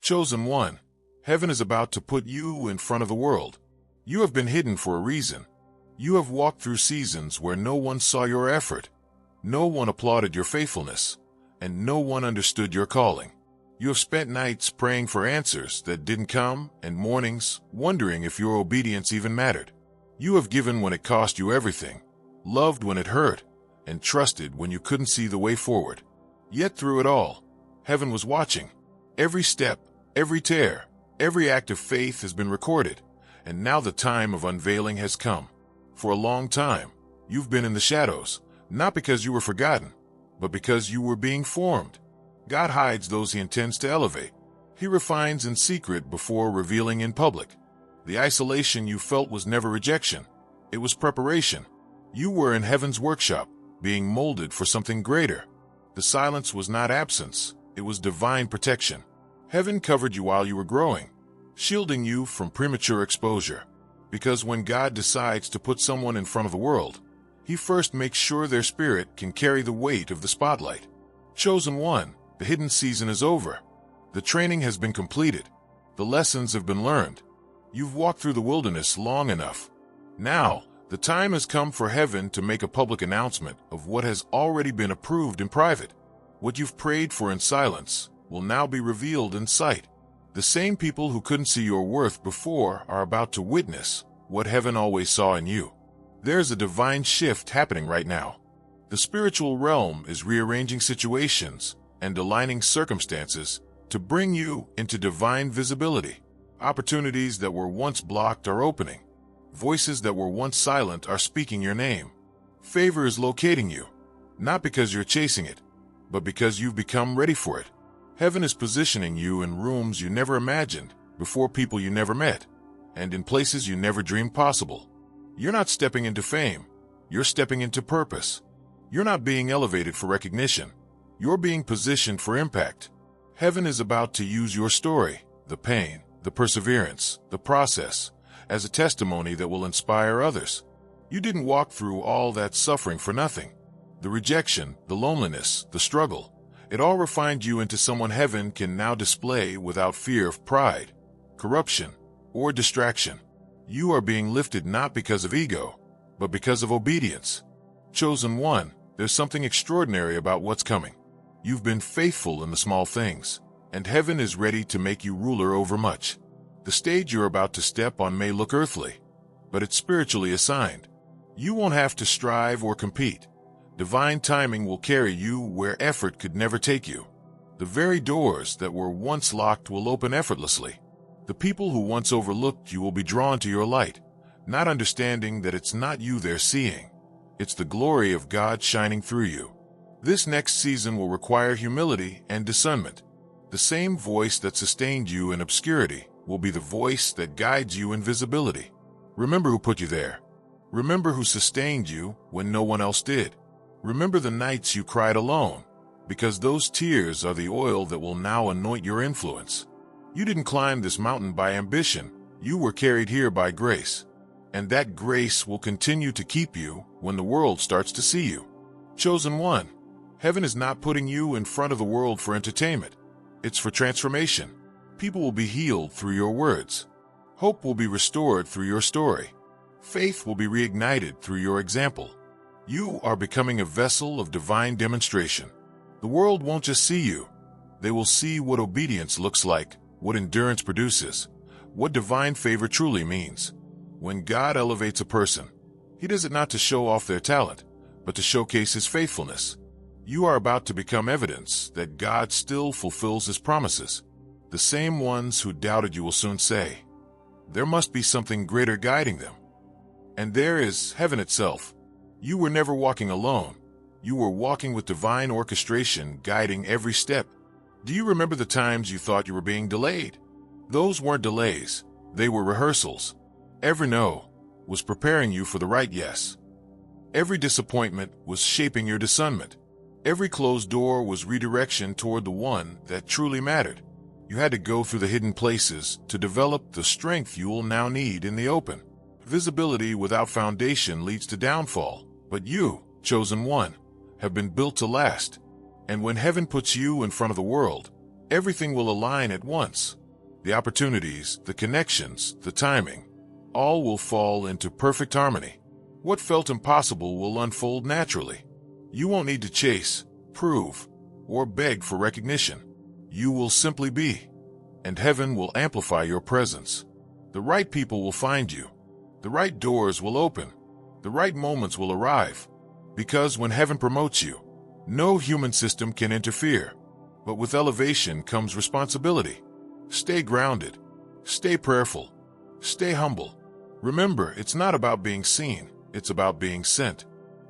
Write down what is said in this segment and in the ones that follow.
Chosen one, heaven is about to put you in front of the world. You have been hidden for a reason. You have walked through seasons where no one saw your effort, no one applauded your faithfulness, and no one understood your calling. You have spent nights praying for answers that didn't come and mornings wondering if your obedience even mattered. You have given when it cost you everything, loved when it hurt, and trusted when you couldn't see the way forward. Yet through it all, heaven was watching. Every step, every tear, every act of faith has been recorded, and now the time of unveiling has come. For a long time, you've been in the shadows, not because you were forgotten, but because you were being formed. God hides those he intends to elevate. He refines in secret before revealing in public. The isolation you felt was never rejection. It was preparation. You were in heaven's workshop, being molded for something greater. The silence was not absence. It was divine protection. Heaven covered you while you were growing, shielding you from premature exposure. Because when God decides to put someone in front of the world, he first makes sure their spirit can carry the weight of the spotlight. Chosen one, the hidden season is over. The training has been completed. The lessons have been learned. You've walked through the wilderness long enough. Now, the time has come for heaven to make a public announcement of what has already been approved in private. What you've prayed for in silence will now be revealed in sight. The same people who couldn't see your worth before are about to witness what heaven always saw in you. There's a divine shift happening right now. The spiritual realm is rearranging situations and aligning circumstances to bring you into divine visibility. Opportunities that were once blocked are opening. Voices that were once silent are speaking your name. Favor is locating you, not because you're chasing it, but because you've become ready for it. Heaven is positioning you in rooms you never imagined, before people you never met, and in places you never dreamed possible. You're not stepping into fame. You're stepping into purpose. You're not being elevated for recognition. You're being positioned for impact. Heaven is about to use your story, the pain, the perseverance, the process, as a testimony that will inspire others. You didn't walk through all that suffering for nothing. The rejection, the loneliness, the struggle, it all refined you into someone heaven can now display without fear of pride, corruption, or distraction. You are being lifted not because of ego, but because of obedience. Chosen one, there's something extraordinary about what's coming. You've been faithful in the small things, and heaven is ready to make you ruler over much. The stage you're about to step on may look earthly, but it's spiritually assigned. You won't have to strive or compete. Divine timing will carry you where effort could never take you. The very doors that were once locked will open effortlessly. The people who once overlooked you will be drawn to your light, not understanding that it's not you they're seeing. It's the glory of God shining through you. This next season will require humility and discernment. The same voice that sustained you in obscurity will be the voice that guides you in visibility. Remember who put you there. Remember who sustained you when no one else did. Remember the nights you cried alone, because those tears are the oil that will now anoint your influence. You didn't climb this mountain by ambition. You were carried here by grace. And that grace will continue to keep you when the world starts to see you. Chosen one, heaven is not putting you in front of the world for entertainment. It's for transformation. People will be healed through your words. Hope will be restored through your story. Faith will be reignited through your example. You are becoming a vessel of divine demonstration. The world won't just see you. They will see what obedience looks like, what endurance produces, what divine favor truly means. When God elevates a person, he does it not to show off their talent, but to showcase his faithfulness. You are about to become evidence that God still fulfills his promises. The same ones who doubted you will soon say, there must be something greater guiding them. And there is heaven itself. You were never walking alone. You were walking with divine orchestration guiding every step. Do you remember the times you thought you were being delayed? Those weren't delays. They were rehearsals. Every no was preparing you for the right yes. Every disappointment was shaping your discernment. Every closed door was redirection toward the one that truly mattered. You had to go through the hidden places to develop the strength you will now need in the open. Visibility without foundation leads to downfall, but you, chosen one, have been built to last. And when heaven puts you in front of the world, Everything will align at once. The opportunities, the connections, the timing, all will fall into perfect harmony. What felt impossible will unfold naturally. You won't need to chase, prove, or beg for recognition. You will simply be, and heaven will amplify your presence. The right people will find you. The right doors will open. The right moments will arrive. Because when heaven promotes you, no human system can interfere. But with elevation comes responsibility. Stay grounded. Stay prayerful. Stay humble. Remember, it's not about being seen. It's about being sent.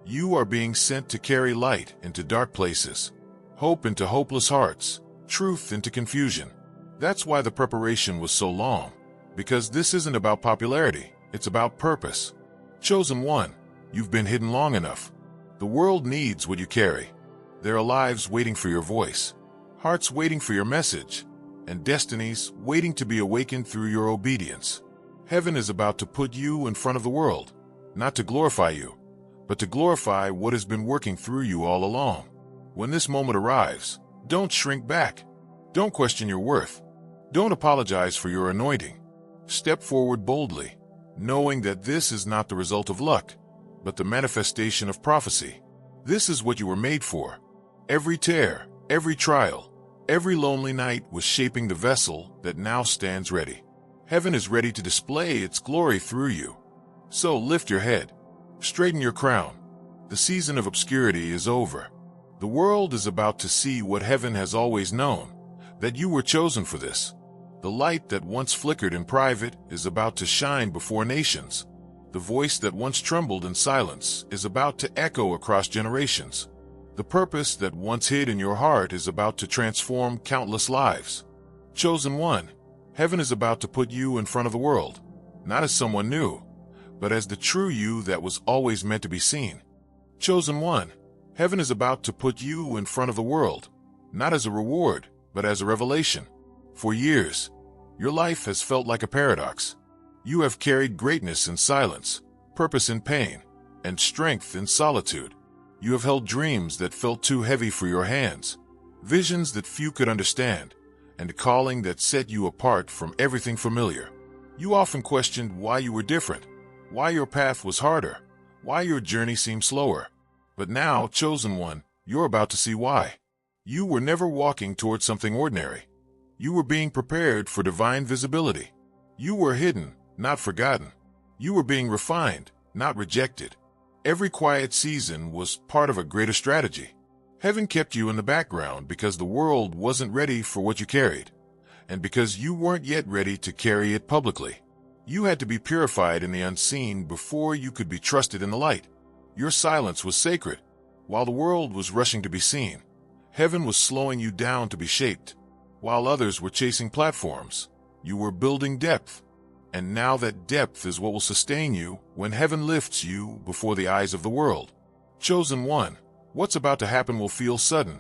You are being sent to carry light into dark places, hope into hopeless hearts, truth into confusion. That's why the preparation was so long. Because this isn't about popularity, it's about purpose. Chosen one, you've been hidden long enough. The world needs what you carry. There are lives waiting for your voice, hearts waiting for your message, and destinies waiting to be awakened through your obedience. Heaven is about to put you in front of the world, not to glorify you, but to glorify what has been working through you all along. When this moment arrives, don't shrink back. Don't question your worth. Don't apologize for your anointing. Step forward boldly, knowing that this is not the result of luck, but the manifestation of prophecy. This is what you were made for. Every tear, every trial, every lonely night was shaping the vessel that now stands ready. Heaven is ready to display its glory through you. So lift your head, straighten your crown. The season of obscurity is over. The world is about to see what heaven has always known, that you were chosen for this. The light that once flickered in private is about to shine before nations. The voice that once trembled in silence is about to echo across generations. The purpose that once hid in your heart is about to transform countless lives. Chosen one, heaven is about to put you in front of the world, not as someone new, but as the true you that was always meant to be seen. Chosen one, heaven is about to put you in front of the world, not as a reward, but as a revelation. For years, your life has felt like a paradox. You have carried greatness in silence, purpose in pain, and strength in solitude. You have held dreams that felt too heavy for your hands, visions that few could understand, and a calling that set you apart from everything familiar. You often questioned why you were different, why your path was harder, why your journey seemed slower. But now, chosen one, you're about to see why. You were never walking towards something ordinary. You were being prepared for divine visibility. You were hidden, not forgotten. You were being refined, not rejected. Every quiet season was part of a greater strategy. Heaven kept you in the background because the world wasn't ready for what you carried, and because you weren't yet ready to carry it publicly. You had to be purified in the unseen before you could be trusted in the light. Your silence was sacred. While the world was rushing to be seen, heaven was slowing you down to be shaped. While others were chasing platforms, you were building depth. And now that depth is what will sustain you when heaven lifts you before the eyes of the world. Chosen one, what's about to happen will feel sudden,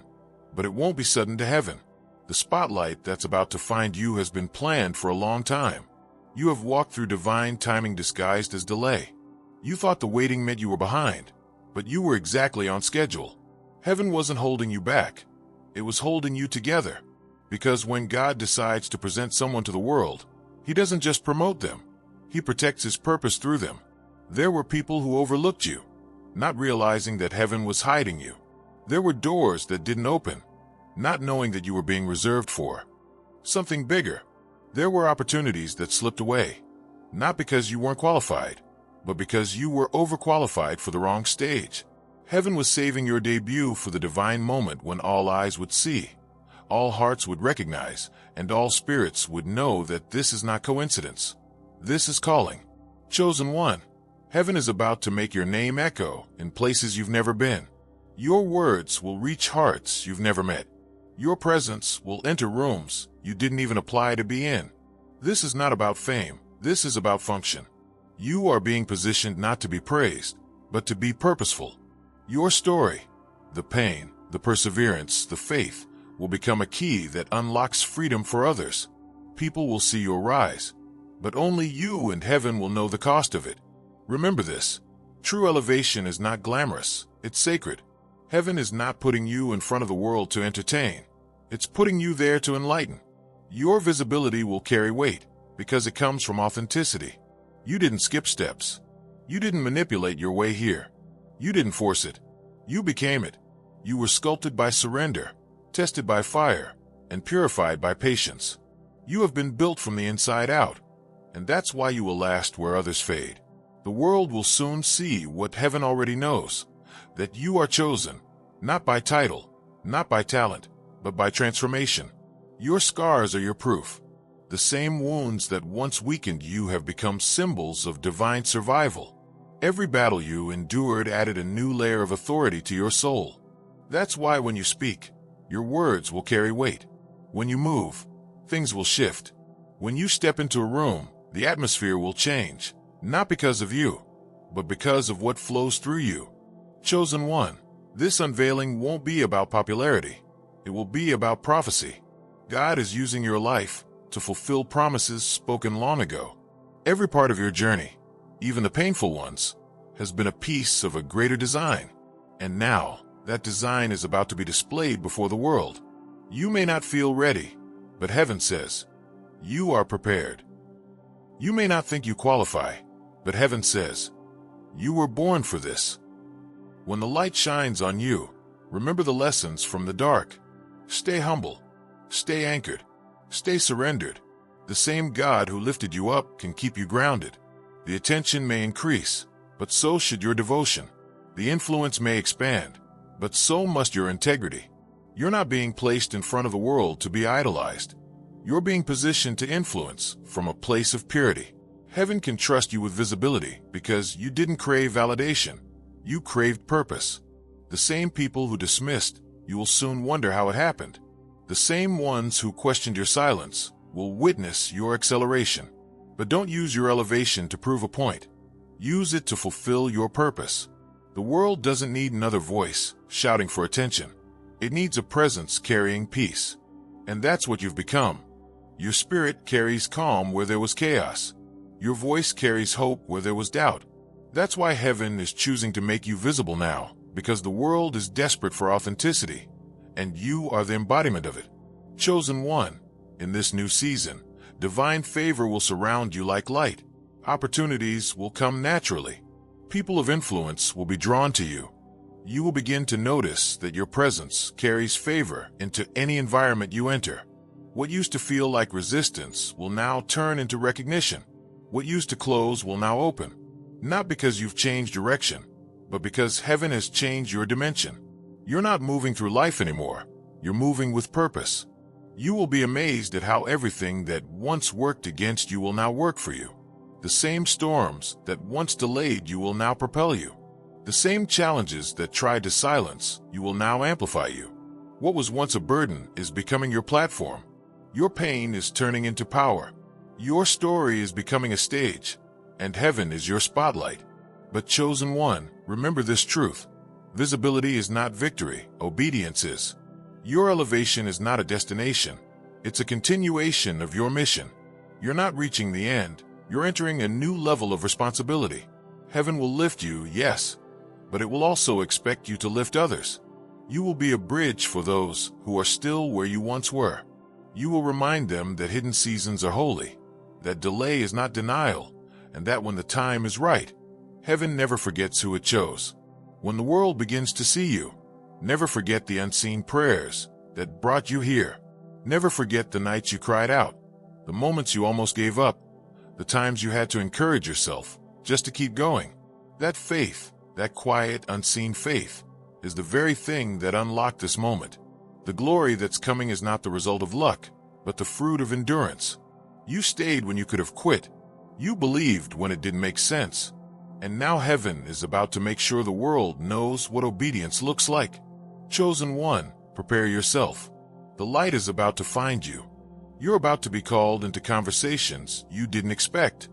but it won't be sudden to heaven. The spotlight that's about to find you has been planned for a long time. You have walked through divine timing disguised as delay. You thought the waiting meant you were behind, but you were exactly on schedule. Heaven wasn't holding you back. It was holding you together. Because when God decides to present someone to the world, He doesn't just promote them. He protects His purpose through them. There were people who overlooked you, not realizing that heaven was hiding you. There were doors that didn't open, not knowing that you were being reserved for something bigger. There were opportunities that slipped away, not because you weren't qualified, but because you were overqualified for the wrong stage. Heaven was saving your debut for the divine moment when all eyes would see, all hearts would recognize, and all spirits would know that this is not coincidence. This is calling. Chosen one, heaven is about to make your name echo in places you've never been. Your words will reach hearts you've never met. Your presence will enter rooms you didn't even apply to be in. This is not about fame. This is about function. You are being positioned not to be praised, but to be purposeful. Your story, the pain, the perseverance, the faith, will become a key that unlocks freedom for others. People will see your rise, but only you and heaven will know the cost of it. Remember this. True elevation is not glamorous, it's sacred. Heaven is not putting you in front of the world to entertain. It's putting you there to enlighten. Your visibility will carry weight because it comes from authenticity. You didn't skip steps. You didn't manipulate your way here. You didn't force it. You became it. You were sculpted by surrender, tested by fire, and purified by patience. You have been built from the inside out, and that's why you will last where others fade. The world will soon see what heaven already knows, that you are chosen, not by title, not by talent, but by transformation. Your scars are your proof. The same wounds that once weakened you have become symbols of divine survival. Every battle you endured added a new layer of authority to your soul. That's why when you speak, your words will carry weight. When you move, things will shift. When you step into a room, the atmosphere will change, not because of you, but because of what flows through you. Chosen one, this unveiling won't be about popularity. It will be about prophecy. God is using your life to fulfill promises spoken long ago. Every part of your journey, even the painful ones, has been a piece of a greater design. And now, that design is about to be displayed before the world. You may not feel ready, but heaven says, you are prepared. You may not think you qualify, but heaven says, you were born for this. When the light shines on you, remember the lessons from the dark. Stay humble. Stay anchored. Stay surrendered. The same God who lifted you up can keep you grounded. The attention may increase, but so should your devotion. The influence may expand, but so must your integrity. You're not being placed in front of the world to be idolized. You're being positioned to influence from a place of purity. Heaven can trust you with visibility because you didn't crave validation. You craved purpose. The same people who dismissed you will soon wonder how it happened. The same ones who questioned your silence will witness your acceleration. But don't use your elevation to prove a point. Use it to fulfill your purpose. The world doesn't need another voice shouting for attention. It needs a presence carrying peace. And that's what you've become. Your spirit carries calm where there was chaos. Your voice carries hope where there was doubt. That's why heaven is choosing to make you visible now, because the world is desperate for authenticity, and you are the embodiment of it. Chosen one, in this new season, divine favor will surround you like light. Opportunities will come naturally. People of influence will be drawn to you. You will begin to notice that your presence carries favor into any environment you enter. What used to feel like resistance will now turn into recognition. What used to close will now open. Not because you've changed direction, but because heaven has changed your dimension. You're not moving through life anymore. You're moving with purpose. You will be amazed at how everything that once worked against you will now work for you. The same storms that once delayed you will now propel you. The same challenges that tried to silence you will now amplify you. What was once a burden is becoming your platform. Your pain is turning into power. Your story is becoming a stage, and heaven is your spotlight. But chosen one, remember this truth. Visibility is not victory, obedience is. Your elevation is not a destination. It's a continuation of your mission. You're not reaching the end. You're entering a new level of responsibility. Heaven will lift you, yes, but it will also expect you to lift others. You will be a bridge for those who are still where you once were. You will remind them that hidden seasons are holy, that delay is not denial, and that when the time is right, heaven never forgets who it chose. When the world begins to see you, never forget the unseen prayers that brought you here. Never forget the nights you cried out, the moments you almost gave up, the times you had to encourage yourself just to keep going. That faith, that quiet, unseen faith, is the very thing that unlocked this moment. The glory that's coming is not the result of luck, but the fruit of endurance. You stayed when you could have quit. You believed when it didn't make sense. And now heaven is about to make sure the world knows what obedience looks like. Chosen one, prepare yourself. The light is about to find you. You're about to be called into conversations you didn't expect.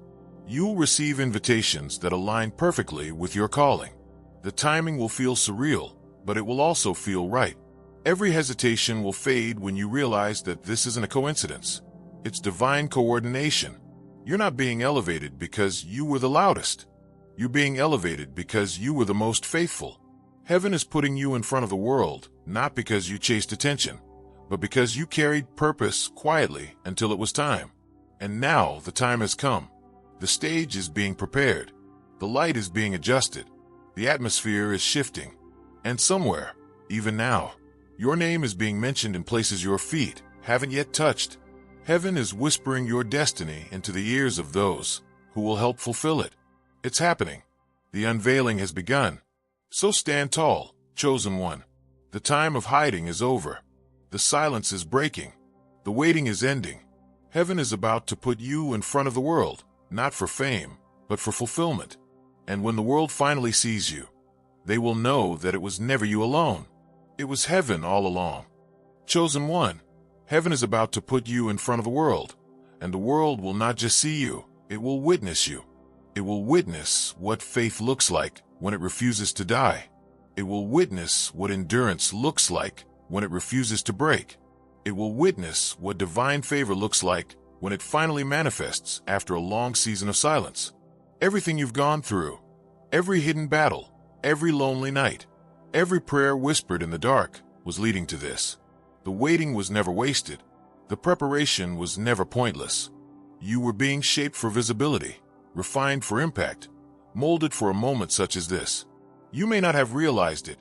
You'll receive invitations that align perfectly with your calling. The timing will feel surreal, but it will also feel right. Every hesitation will fade when you realize that this isn't a coincidence. It's divine coordination. You're not being elevated because you were the loudest. You're being elevated because you were the most faithful. Heaven is putting you in front of the world, not because you chased attention, but because you carried purpose quietly until it was time. And now the time has come. The stage is being prepared. The light is being adjusted. The atmosphere is shifting. And somewhere, even now, your name is being mentioned in places your feet haven't yet touched. Heaven is whispering your destiny into the ears of those who will help fulfill it. It's happening. The unveiling has begun. So stand tall, chosen one. The time of hiding is over. The silence is breaking. The waiting is ending. Heaven is about to put you in front of the world, not for fame, but for fulfillment. And when the world finally sees you, they will know that it was never you alone. It was heaven all along. Chosen one, heaven is about to put you in front of the world, and the world will not just see you, it will witness you. It will witness what faith looks like when it refuses to die. It will witness what endurance looks like when it refuses to break. It will witness what divine favor looks like when it finally manifests after a long season of silence. Everything you've gone through, every hidden battle, every lonely night, every prayer whispered in the dark was leading to this. The waiting was never wasted. The preparation was never pointless. You were being shaped for visibility, refined for impact, molded for a moment such as this. You may not have realized it,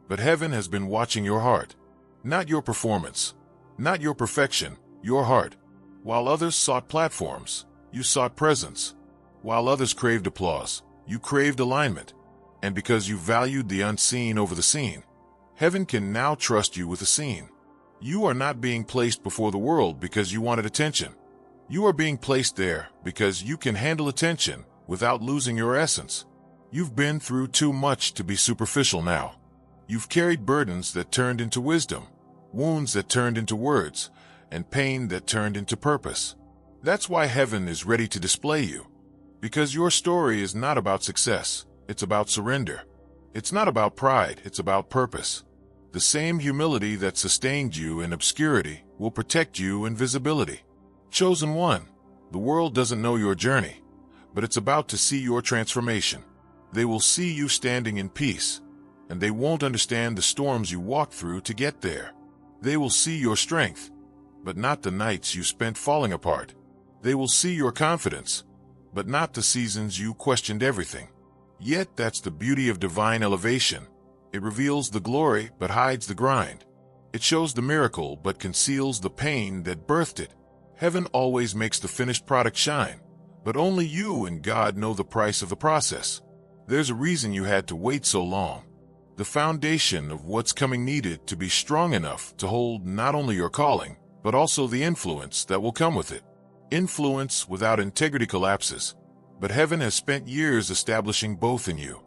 but heaven has been watching your heart. Not your performance, not your perfection, your heart. While others sought platforms, you sought presence. While others craved applause, you craved alignment. And because you valued the unseen over the seen, heaven can now trust you with the seen. You are not being placed before the world because you wanted attention. You are being placed there because you can handle attention without losing your essence. You've been through too much to be superficial now. You've carried burdens that turned into wisdom, wounds that turned into words, and pain that turned into purpose. That's why heaven is ready to display you. Because your story is not about success, it's about surrender. It's not about pride, it's about purpose. The same humility that sustained you in obscurity will protect you in visibility. Chosen one, the world doesn't know your journey, but it's about to see your transformation. They will see you standing in peace, and they won't understand the storms you walked through to get there. They will see your strength, but not the nights you spent falling apart. They will see your confidence, but not the seasons you questioned everything. Yet that's the beauty of divine elevation. It reveals the glory but hides the grind. It shows the miracle but conceals the pain that birthed it. Heaven always makes the finished product shine, but only you and God know the price of the process. There's a reason you had to wait so long. The foundation of what's coming needed to be strong enough to hold not only your calling, but also the influence that will come with it. Influence without integrity collapses, but heaven has spent years establishing both in you.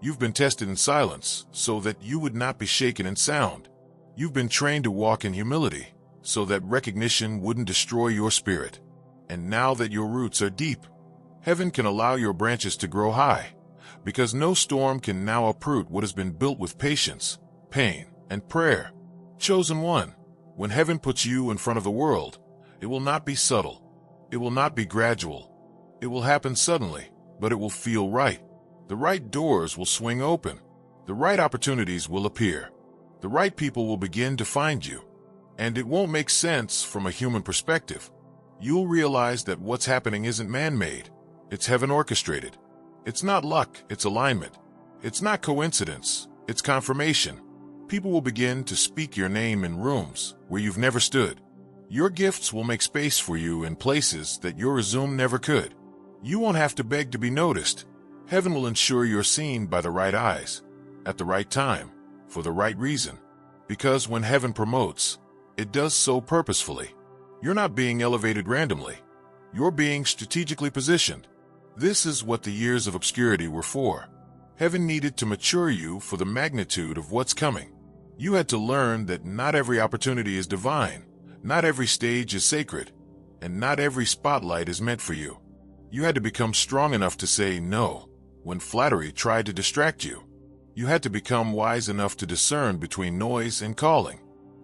You've been tested in silence so that you would not be shaken in sound. You've been trained to walk in humility so that recognition wouldn't destroy your spirit. And now that your roots are deep, heaven can allow your branches to grow high, because no storm can now uproot what has been built with patience, pain, and prayer. Chosen one, when heaven puts you in front of the world, it will not be subtle. It will not be gradual. It will happen suddenly, but it will feel right. The right doors will swing open. The right opportunities will appear. The right people will begin to find you. And it won't make sense from a human perspective. You'll realize that what's happening isn't man-made. It's heaven orchestrated. It's not luck, it's alignment. It's not coincidence, it's confirmation. People will begin to speak your name in rooms where you've never stood. Your gifts will make space for you in places that your resume never could. You won't have to beg to be noticed. Heaven will ensure you're seen by the right eyes, at the right time, for the right reason. Because when heaven promotes, it does so purposefully. You're not being elevated randomly. You're being strategically positioned. This is what the years of obscurity were for. Heaven needed to mature you for the magnitude of what's coming. You had to learn that not every opportunity is divine, not every stage is sacred, and not every spotlight is meant for you. You had to become strong enough to say no when flattery tried to distract you. You had to become wise enough to discern between noise and calling.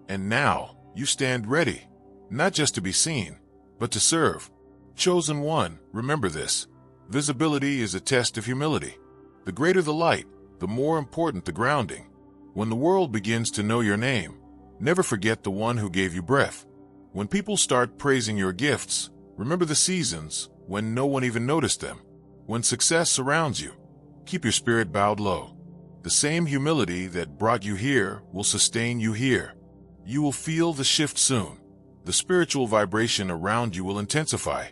And now, you stand ready, not just to be seen, but to serve. Chosen one, remember this. Visibility is a test of humility. The greater the light, the more important the grounding. When the world begins to know your name, Never forget the one who gave you breath. When people start praising your gifts, remember the seasons when no one even noticed them. When success surrounds you, keep your spirit bowed low. The same humility that brought you here will sustain you here. You will feel the shift soon. The spiritual vibration around you will intensify.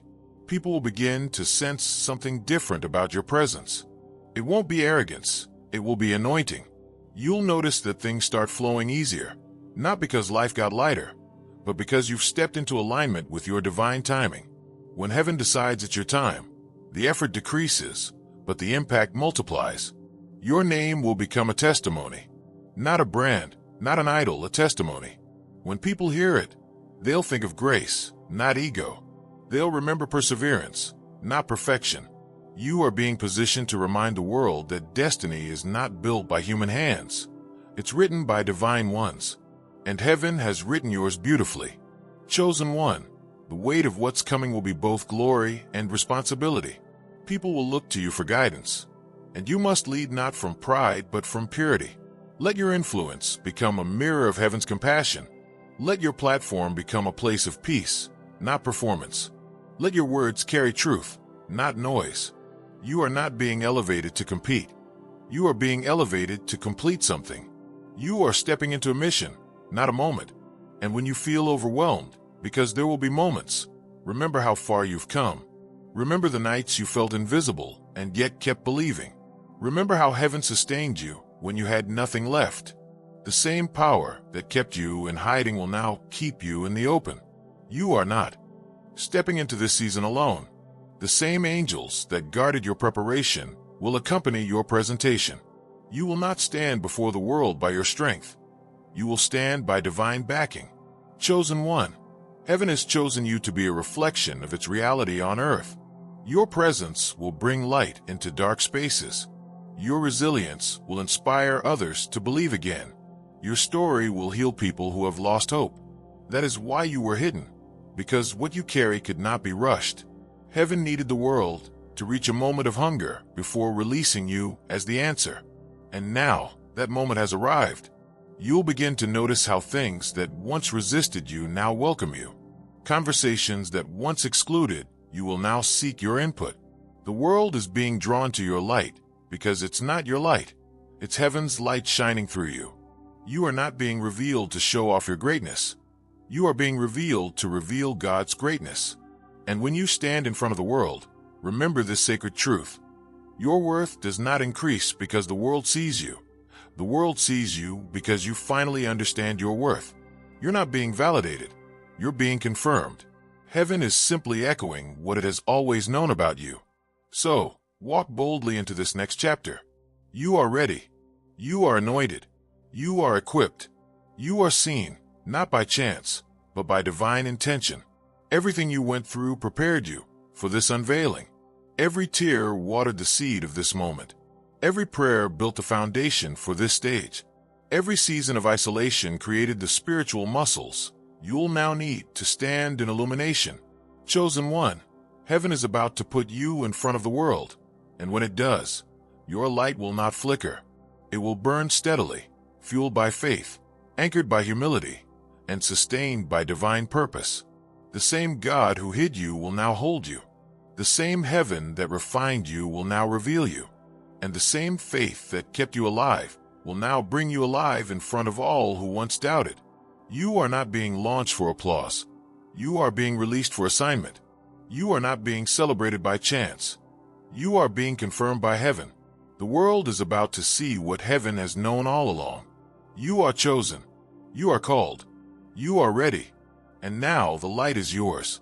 People will begin to sense something different about your presence. It won't be arrogance, it will be anointing. You'll notice that things start flowing easier, not because life got lighter, but because you've stepped into alignment with your divine timing. When heaven decides it's your time, the effort decreases, but the impact multiplies. Your name will become a testimony. Not a brand, not an idol, a testimony. When people hear it, they'll think of grace, not ego. They'll remember perseverance, not perfection. You are being positioned to remind the world that destiny is not built by human hands. It's written by divine ones. And heaven has written yours beautifully. Chosen one, the weight of what's coming will be both glory and responsibility. People will look to you for guidance. And you must lead not from pride, but from purity. Let your influence become a mirror of heaven's compassion. Let your platform become a place of peace, not performance. Let your words carry truth, not noise. You are not being elevated to compete. You are being elevated to complete something. You are stepping into a mission, not a moment. And when you feel overwhelmed, because there will be moments, remember how far you've come. Remember the nights you felt invisible and yet kept believing. Remember how heaven sustained you when you had nothing left. The same power that kept you in hiding will now keep you in the open. You are not stepping into this season alone. The same angels that guarded your preparation will accompany your presentation. You will not stand before the world by your strength. You will stand by divine backing. Chosen one, heaven has chosen you to be a reflection of its reality on earth. Your presence will bring light into dark spaces. Your resilience will inspire others to believe again. Your story will heal people who have lost hope. That is why you were hidden, because what you carry could not be rushed. Heaven needed the world to reach a moment of hunger before releasing you as the answer. And now, that moment has arrived. You'll begin to notice how things that once resisted you now welcome you. Conversations that once excluded you will now seek your input. The world is being drawn to your light because it's not your light. It's heaven's light shining through you. You are not being revealed to show off your greatness. You are being revealed to reveal God's greatness. And when you stand in front of the world, remember this sacred truth. Your worth does not increase because the world sees you. The world sees you because you finally understand your worth. You're not being validated. You're being confirmed. Heaven is simply echoing what it has always known about you. So, walk boldly into this next chapter. You are ready. You are anointed. You are equipped. You are seen, not by chance, but by divine intention. Everything you went through prepared you for this unveiling. Every tear watered the seed of this moment. Every prayer built the foundation for this stage. Every season of isolation created the spiritual muscles you'll now need to stand in illumination. Chosen one, heaven is about to put you in front of the world. And when it does, your light will not flicker. It will burn steadily, fueled by faith, anchored by humility, and sustained by divine purpose. The same God who hid you will now hold you. The same heaven that refined you will now reveal you. And the same faith that kept you alive will now bring you alive in front of all who once doubted. You are not being launched for applause. You are being released for assignment. You are not being celebrated by chance. You are being confirmed by heaven. The world is about to see what heaven has known all along. You are chosen. You are called. You are ready. And now the light is yours.